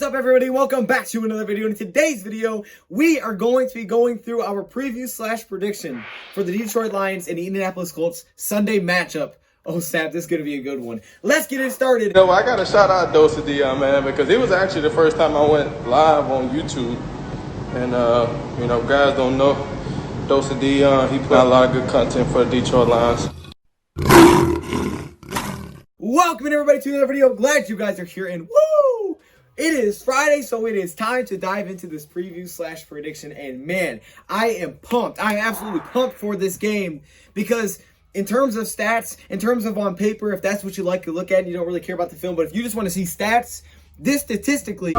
up, everybody? Welcome back to another video. In today's video, we are going to be going through our preview / prediction for the Detroit Lions and the Indianapolis Colts Sunday matchup. Oh, snap, this is going to be a good one. Let's get it started. You know, I got to shout out DoseOfDion, man, because it was actually the first time I went live on YouTube. And, you know, guys don't know DoseOfDion. He put out a lot of good content for the Detroit Lions. Welcome, everybody, to another video. I'm glad you guys are here, and woo! It is Friday, so it is time to dive into this preview / prediction, and man, I am pumped. I am absolutely pumped for this game because in terms of stats, in terms of on paper, if that's what you like to look at and you don't really care about the film, but if you just want to see stats, this statistically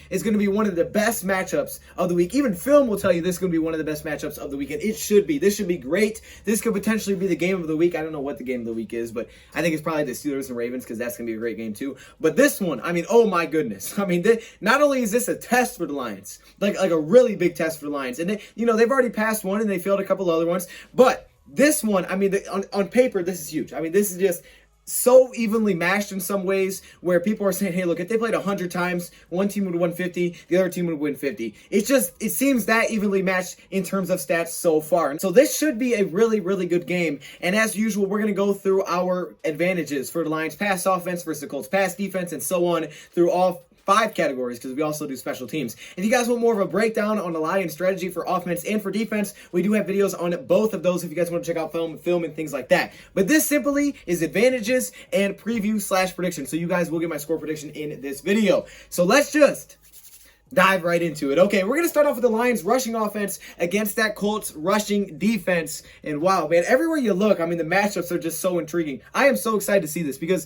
is going to be one of the best matchups of the week. Even film will tell you this is going to be one of the best matchups of the weekend. It should be. This should be great. This could potentially be the game of the week. I don't know what the game of the week is, but I think it's probably the Steelers and Ravens because that's going to be a great game too. But this one, I mean, oh my goodness. I mean, not only is this a test for the Lions, like a really big test for the Lions. And, they've already passed one and they failed a couple other ones. But this one, I mean, on paper, this is huge. I mean, this is just so evenly matched in some ways where people are saying, hey, look, if they played 100 times, one team would win 50, the other team would win 50. It seems that evenly matched in terms of stats so far. And so this should be a really, really good game. And as usual, we're going to go through our advantages for the Lions pass offense versus the Colts pass defense and so on through all 5 categories because we also do special teams. If you guys want more of a breakdown on the Lions strategy for offense and for defense, we do have videos on both of those if you guys want to check out film and things like that. But this simply is advantages and preview / prediction. So you guys will get my score prediction in this video. So let's just dive right into it. Okay, we're going to start off with the Lions rushing offense against that Colts rushing defense. And wow, man, everywhere you look, I mean, the matchups are just so intriguing. I am so excited to see this because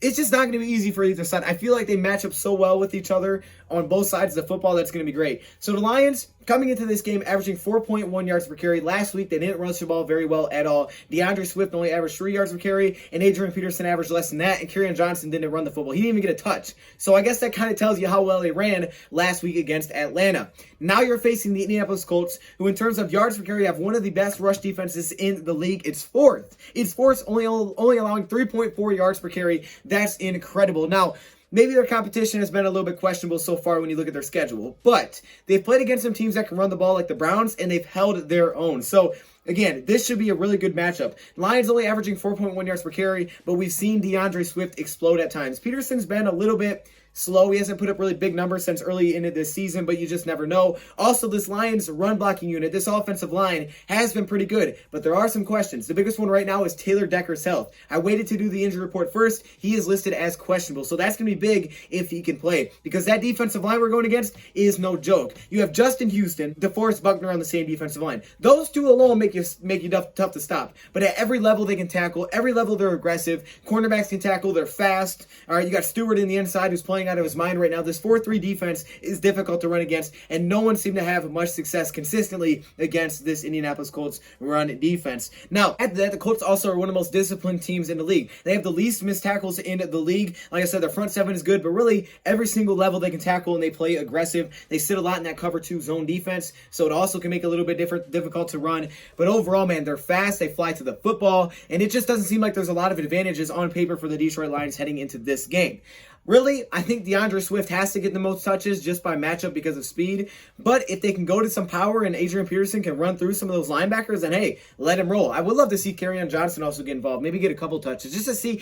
it's just not going to be easy for either side. I feel like they match up so well with each other on both sides of the football. That's going to be great. So the Lions coming into this game averaging 4.1 yards per carry. Last week, they didn't rush the ball very well at all. DeAndre Swift only averaged 3 yards per carry, and Adrian Peterson averaged less than that, and Kerryon Johnson didn't run the football. He didn't even get a touch. So I guess that kind of tells you how well they ran last week against Atlanta. Now you're facing the Indianapolis Colts, who in terms of yards per carry have one of the best rush defenses in the league. It's fourth. It's fourth, only allowing 3.4 yards per carry. That's incredible. Now, maybe their competition has been a little bit questionable so far when you look at their schedule, but they've played against some teams that can run the ball like the Browns, and they've held their own. So again, this should be a really good matchup. Lions only averaging 4.1 yards per carry, but we've seen DeAndre Swift explode at times. Peterson's been a little bit slow. He hasn't put up really big numbers since early into this season, but you just never know. Also, this Lions run blocking unit, this offensive line has been pretty good, but there are some questions. The biggest one right now is Taylor Decker's health. I waited to do the injury report first. He is listed as questionable, so that's going to be big if he can play because that defensive line we're going against is no joke. You have Justin Houston, DeForest Buckner on the same defensive line. Those two alone make you tough to stop, but at every level they can tackle. Every level they're aggressive. Cornerbacks can tackle. They're fast. All right, you got Stewart in the inside who's playing out of his mind right now. This 4-3 defense is difficult to run against, and no one seemed to have much success consistently against this Indianapolis Colts run defense. Now, after that, the Colts also are one of the most disciplined teams in the league. They have the least missed tackles in the league. Like I said, their front seven is good, but really every single level they can tackle and they play aggressive. They sit a lot in that cover 2 zone defense, so it also can make it a little bit difficult to run. But overall, man, they're fast. They fly to the football, and it just doesn't seem like there's a lot of advantages on paper for the Detroit Lions heading into this game. Really, I think DeAndre Swift has to get the most touches just by matchup because of speed. But if they can go to some power and Adrian Peterson can run through some of those linebackers, then hey, let him roll. I would love to see Kerryon Johnson also get involved, maybe get a couple touches just to see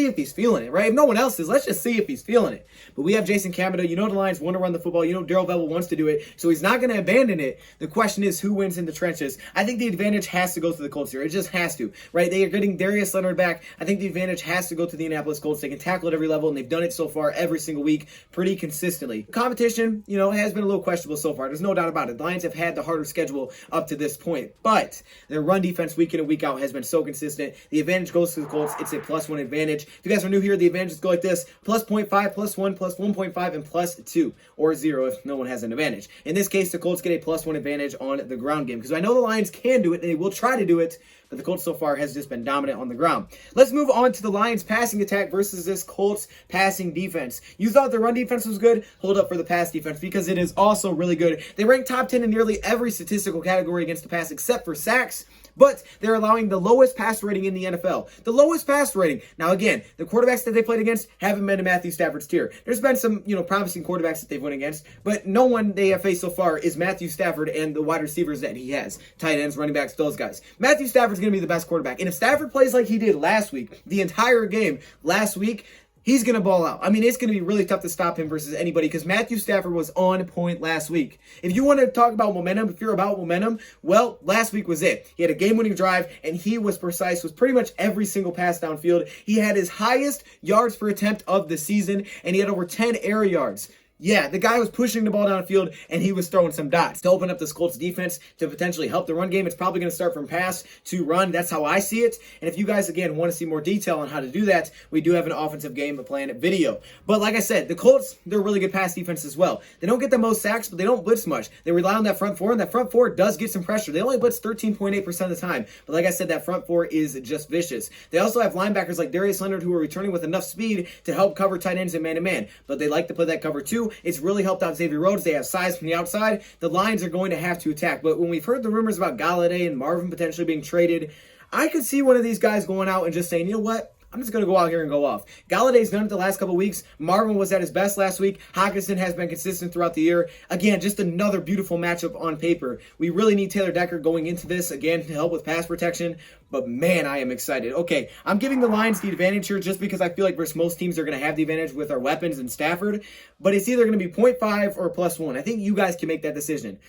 if he's feeling it, right? If no one else is, let's just see if he's feeling it. But we have Jason Kamada. You know the Lions want to run the football. You know Darrell Bevell wants to do it, so he's not going to abandon it. The question is who wins in the trenches. I think the advantage has to go to the Colts here. It just has to, right? They are getting Darius Leonard back. I think the advantage has to go to the Indianapolis Colts. They can tackle at every level, and they've done it so far every single week pretty consistently. Competition, has been a little questionable so far. There's no doubt about it. The Lions have had the harder schedule up to this point, but their run defense week in and week out has been so consistent. The advantage goes to the Colts. It's a +1 advantage. If you guys are new here, the advantages go like this: +0.5, +1, +1.5, and +2, or 0 if no one has an advantage. In this case, the Colts get a +1 advantage on the ground game because I know the Lions can do it and they will try to do it, but the Colts so far has just been dominant on the ground. Let's move on to the Lions passing attack versus this Colts passing defense. You thought the run defense was good? Hold up for the pass defense because it is also really good. They rank top 10 in nearly every statistical category against the pass except for sacks, but they're allowing the lowest pass rating in the NFL. The lowest pass rating. Now, again, the quarterbacks that they played against haven't been in Matthew Stafford's tier. There's been some, promising quarterbacks that they've won against, but no one they have faced so far is Matthew Stafford and the wide receivers that he has. Tight ends, running backs, those guys. Matthew Stafford's going to be the best quarterback. And if Stafford plays like he did last week, the entire game last week, he's going to ball out. I mean, it's going to be really tough to stop him versus anybody because Matthew Stafford was on point last week. If you want to talk about momentum, if you're about momentum, well, last week was it. He had a game-winning drive, and he was precise with pretty much every single pass downfield. He had his highest yards per attempt of the season, and he had over 10 air yards. Yeah, the guy was pushing the ball downfield, and he was throwing some dots to open up this Colts defense to potentially help the run game. It's probably going to start from pass to run. That's how I see it. And if you guys, again, want to see more detail on how to do that, we do have an offensive game plan video. But like I said, the Colts, they're a really good pass defense as well. They don't get the most sacks, but they don't blitz much. They rely on that front four, and that front four does get some pressure. They only blitz 13.8% of the time. But like I said, that front four is just vicious. They also have linebackers like Darius Leonard who are returning with enough speed to help cover tight ends in man-to-man. But they like to play that cover too. It's really helped out Xavier Rhodes. They have size from the outside. The Lions are going to have to attack. But when we've heard the rumors about Galladay and Marvin potentially being traded, I could see one of these guys going out and just saying, you know what? I'm just going to go out here and go off. Galladay's done it the last couple weeks. Marvin was at his best last week. Hockenson has been consistent throughout the year. Again, just another beautiful matchup on paper. We really need Taylor Decker going into this, again, to help with pass protection. But man, I am excited. Okay, I'm giving the Lions the advantage here just because I feel like versus most teams, they're going to have the advantage with our weapons and Stafford. But it's either going to be 0.5 or +1. I think you guys can make that decision.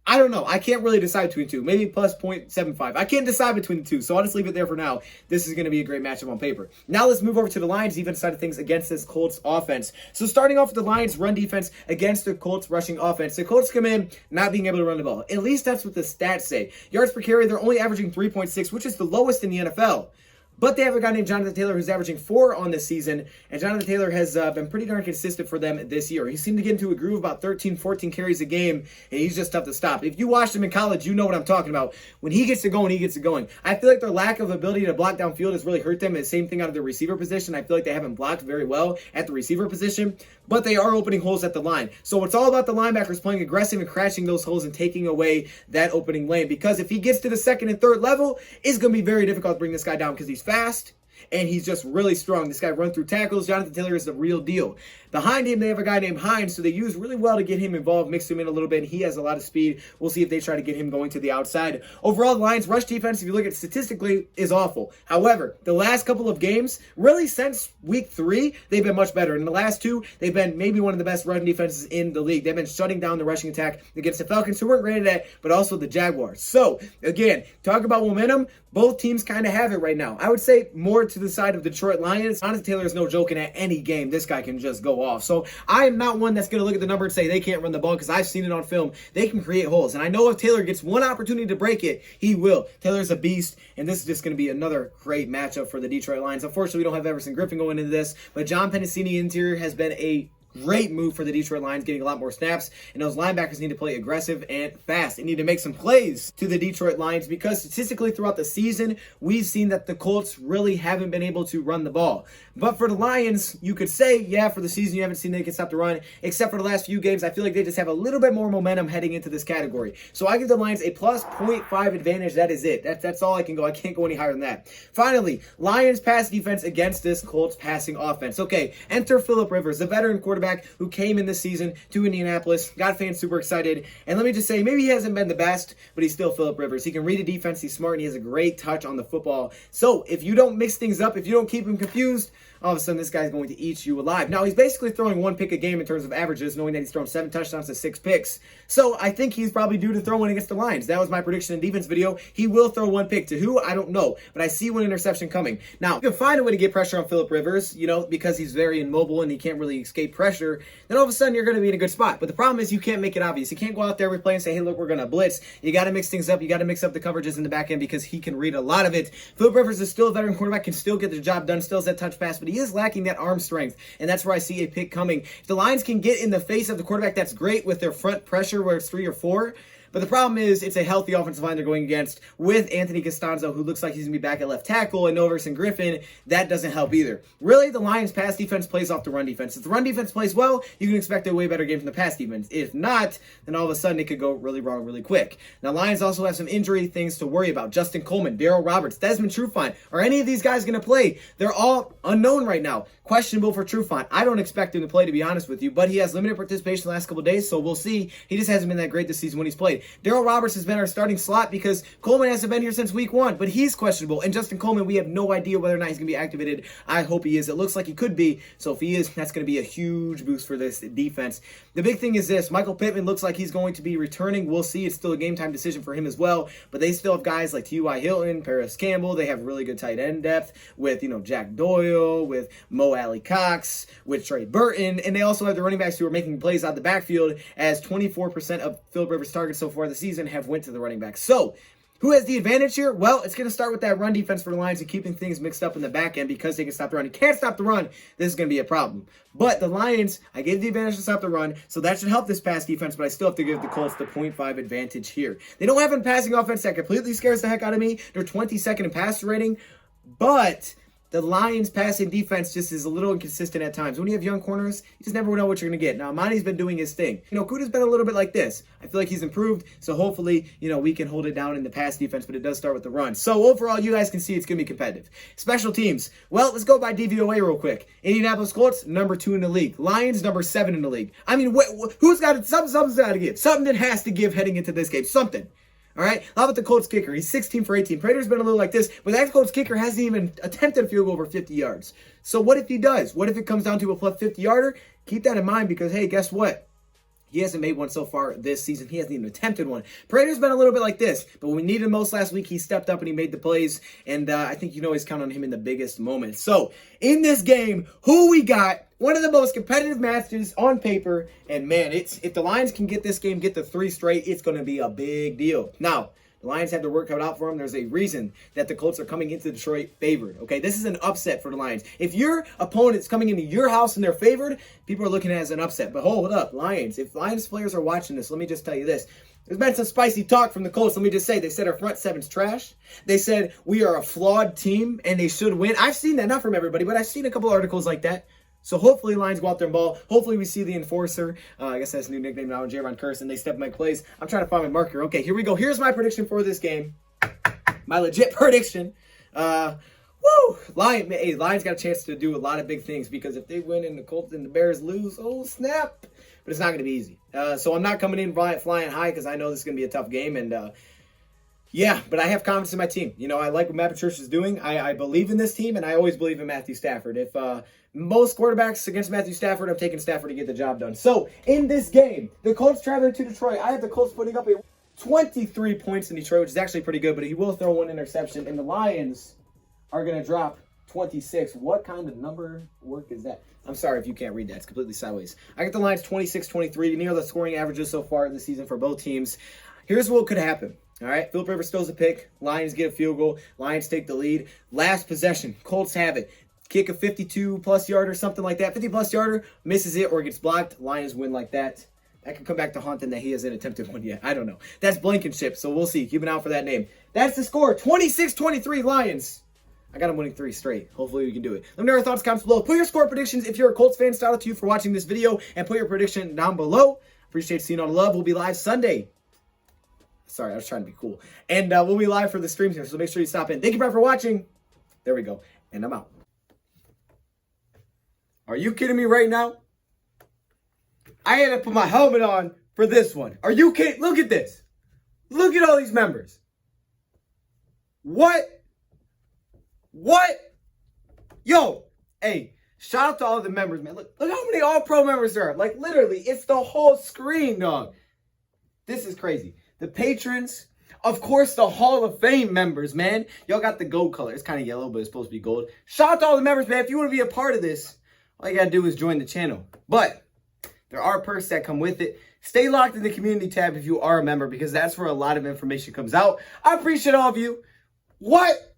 I don't know. I can't really decide between two. Maybe plus 0.75. I can't decide between the two, so I'll just leave it there for now. This is going to be a great matchup on paper. Now let's move over to the Lions defense side of things against this Colts offense. So starting off with the Lions run defense against the Colts rushing offense. The Colts come in not being able to run the ball. At least that's what the stats say. Yards per carry, they're only averaging 3.6, which is the lowest in the NFL. But they have a guy named Jonathan Taylor who's averaging 4 on this season, and Jonathan Taylor has been pretty darn consistent for them this year. He seemed to get into a groove about 13, 14 carries a game, and he's just tough to stop. If you watched him in college, you know what I'm talking about. When he gets to going, he gets to going. I feel like their lack of ability to block downfield has really hurt them. The same thing out of their receiver position. I feel like they haven't blocked very well at the receiver position, but they are opening holes at the line. So it's all about the linebackers playing aggressive and crashing those holes and taking away that opening lane, because if he gets to the second and third level, it's going to be very difficult to bring this guy down because he's fast and he's just really strong. This guy run through tackles. Jonathan Taylor is the real deal. Behind him, they have a guy named Hines, so they use really well to get him involved, mix him in a little bit. He has a lot of speed. We'll see if they try to get him going to the outside. Overall, the Lions' rush defense, if you look at it statistically, is awful. However, the last couple of games, really since week 3, they've been much better. In the last 2, they've been maybe one of the best run defenses in the league. They've been shutting down the rushing attack against the Falcons, who weren't rated at, but also the Jaguars. So, again, talk about momentum. Both teams kind of have it right now. I would say more to the side of the Detroit Lions. Jonathan Taylor is no joking at any game. This guy can just go off. So I am not one that's going to look at the number and say they can't run the ball, because I've seen it on film. They can create holes. And I know if Taylor gets one opportunity to break it, he will. Taylor's a beast, and this is just going to be another great matchup for the Detroit Lions. Unfortunately, we don't have Everson Griffin going into this, but John Pennicini interior has been a great move for the Detroit Lions, getting a lot more snaps, and those linebackers need to play aggressive and fast. They need to make some plays to the Detroit Lions, because statistically throughout the season, we've seen that the Colts really haven't been able to run the ball. But for the Lions, you could say, yeah, for the season, you haven't seen they can stop the run, except for the last few games. I feel like they just have a little bit more momentum heading into this category. So I give the Lions a plus 0.5 advantage. That is it. That's all I can go. I can't go any higher than that. Finally, Lions pass defense against this Colts passing offense. Okay, enter Phillip Rivers, the veteran quarterback who came in this season to Indianapolis, got fans super excited. And let me just say, maybe he hasn't been the best, but he's still Phillip Rivers. He can read a defense, he's smart, and he has a great touch on the football. So if you don't mix things up, if you don't keep him confused, all of a sudden this guy's going to eat you alive. Now, he's basically throwing 1 pick a game in terms of averages, knowing that he's thrown 7 touchdowns to 6 picks. So I think he's probably due to throw one against the Lions. That was my prediction in defense video. He will throw 1 pick. To who? I don't know. But I see 1 interception coming. Now, if you can find a way to get pressure on Phillip Rivers, because he's very immobile and he can't really escape pressure, then all of a sudden you're going to be in a good spot. But the problem is you can't make it obvious. You can't go out there every play and say, hey, look, we're going to blitz. You got to mix things up. You got to mix up the coverages in the back end, because he can read a lot of it. Phillip Rivers is still a veteran quarterback, can still get the job done, still has that touch pass, but he is lacking that arm strength, and that's where I see a pick coming. If the Lions can get in the face of the quarterback, that's great with their front pressure where it's 3 or 4. But the problem is it's a healthy offensive line they're going against with Anthony Costanzo, who looks like he's going to be back at left tackle, and Noverson Griffin. That doesn't help either. Really, the Lions' pass defense plays off the run defense. If the run defense plays well, you can expect a way better game from the pass defense. If not, then all of a sudden it could go really wrong really quick. Now, Lions also have some injury things to worry about. Justin Coleman, Darryl Roberts, Desmond Trufant. Are any of these guys going to play? They're all unknown right now. Questionable for Trufant. I don't expect him to play, to be honest with you, but he has limited participation the last couple of days, so we'll see. He just hasn't been that great this season when he's played. Darryl Roberts has been our starting slot because Coleman hasn't been here since week 1, but he's questionable. And Justin Coleman, we have no idea whether or not he's going to be activated. I hope he is. It looks like he could be, so if he is, that's going to be a huge boost for this defense. The big thing is this. Michael Pittman looks like he's going to be returning. We'll see. It's still a game time decision for him as well, but they still have guys like T.Y. Hilton, Paris Campbell. They have really good tight end depth with, Jack Doyle, with Mo Alley Cox, with Trey Burton, and they also have the running backs who are making plays out of the backfield, as 24% of Philip Rivers' targets so far this season have went to the running back. So, who has the advantage here? Well, it's going to start with that run defense for the Lions and keeping things mixed up in the back end because they can stop the run. You can't stop the run. This is going to be a problem. But the Lions, I gave the advantage to stop the run, so that should help this pass defense, but I still have to give the Colts the 0.5 advantage here. They don't have a passing offense that completely scares the heck out of me. They're 22nd in passer rating, but the Lions' passing defense just is a little inconsistent at times. When you have young corners, you just never know what you're going to get. Now, Amani's been doing his thing. Kuda's been a little bit like this. I feel like he's improved, so hopefully, we can hold it down in the pass defense, but it does start with the run. So, overall, you guys can see it's going to be competitive. Special teams. Well, let's go by DVOA real quick. Indianapolis Colts, number 2 in the league. Lions, number 7 in the league. I mean, who's got it? Something's got to give. Something that has to give heading into this game. Something. All right, how about the Colts kicker? He's 16 for 18. Prater's been a little like this, but that Colts kicker hasn't even attempted a field goal over 50 yards. So what if he does? What if it comes down to a plus 50-yarder? Keep that in mind because, hey, guess what? He hasn't made one so far this season. He hasn't even attempted one. Prater's been a little bit like this, but when we needed him most last week, he stepped up and he made the plays, and I think you can always count on him in the biggest moments. So, in this game, who we got? One of the most competitive matches on paper, and man, if the Lions can get this game, get the 3 straight, it's going to be a big deal. Now, the Lions have their work cut out for them. There's a reason that the Colts are coming into Detroit favored, okay? This is an upset for the Lions. If your opponent's coming into your house and they're favored, people are looking at it as an upset. But hold up, Lions. If Lions players are watching this, let me just tell you this. There's been some spicy talk from the Colts. Let me just say, they said our front seven's trash. They said we are a flawed team and they should win. I've seen that, not from everybody, but I've seen a couple articles like that. So hopefully Lions go out there and ball. Hopefully we see the enforcer. I guess that's a new nickname now, Javon Curse, and they step in my plays. I'm trying to find my marker. Okay, here we go. Here's my prediction for this game. My legit prediction. Lions got a chance to do a lot of big things because if they win and the Colts and the Bears lose, oh snap. But it's not going to be easy. So I'm not coming in flying high because I know this is going to be a tough game. And yeah, but I have confidence in my team. I like what Matt Patricia is doing. I believe in this team, and I always believe in Matthew Stafford. If most quarterbacks against Matthew Stafford, I'm taking Stafford to get the job done. So, in this game, the Colts traveling to Detroit. I have the Colts putting up 23 points in Detroit, which is actually pretty good, but he will throw one interception, and the Lions are going to drop 26. What kind of number work is that? I'm sorry if you can't read that. It's completely sideways. I got the Lions 26-23, near the scoring averages so far this season for both teams. Here's what could happen. All right, Philip Rivers throws a pick. Lions get a field goal. Lions take the lead. Last possession, Colts have it. Kick a 52-plus yarder, something like that. 50-plus yarder, misses it or gets blocked. Lions win like that. That could come back to haunt them that he hasn't attempted one yet. I don't know. That's Blankenship, so we'll see. Keep an eye out for that name. That's the score, 26-23 Lions. I got them winning 3 straight. Hopefully we can do it. Let me know your thoughts, comments below. Put your score predictions if you're a Colts fan. Shout out to you for watching this video, and put your prediction down below. Appreciate seeing all the love. We'll be live Sunday. Sorry, I was trying to be cool. And we'll be live for the streams here, so make sure you stop in. Thank you, Brad, for watching. There we go. And I'm out. Are you kidding me right now? I had to put my helmet on for this one. Are you kidding? Look at this. Look at all these members. What? Yo, hey, shout out to all the members, man. Look how many All-Pro members there are. Like, literally, it's the whole screen, dog. This is crazy. The patrons, of course, the Hall of Fame members, man. Y'all got the gold color. It's kind of yellow, but it's supposed to be gold. Shout out to all the members, man. If you want to be a part of this, all you got to do is join the channel. But there are perks that come with it. Stay locked in the community tab if you are a member, because that's where a lot of information comes out. I appreciate all of you. What?